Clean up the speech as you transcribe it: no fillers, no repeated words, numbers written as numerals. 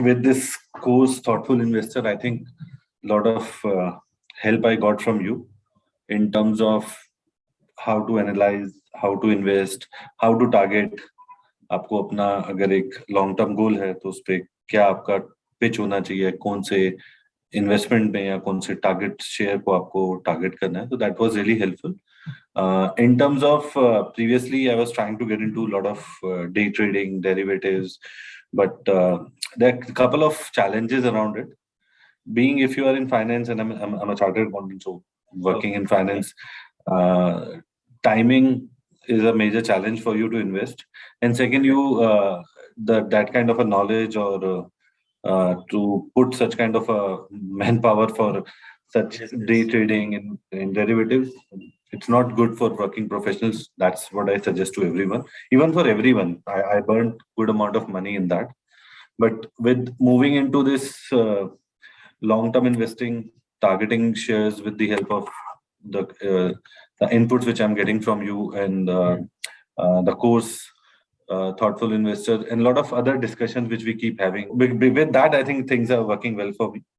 with this course, Thoughtful Investor, I think a lot of help I got from you in terms of how to analyze, how to invest, how to target. आपको अपना अगर एक long term goal है तो उस पे क्या आपका पिच होना चाहिए, कौन से इन्वेस्टमेंट में या कौन से टारगेट शेयर को आपको टारगेट करना है, तो that was really helpful. In terms of previously, I was trying to get into a lot of day trading, derivatives, but there are a couple of challenges around it. Being if you are in finance, and I'm a chartered accountant, so working in finance, uh, timing is a major challenge for you to invest. And second, you that kind of a knowledge or to put such kind of a manpower for such day trading in derivatives. It's not good for working professionals. That's what I suggest to everyone. Even for everyone, I burned good amount of money in that. But with moving into this long-term investing, targeting shares with the help of the inputs which I'm getting from you and the course, thoughtful investor, and a lot of other discussions which we keep having. With that, I think things are working well for me.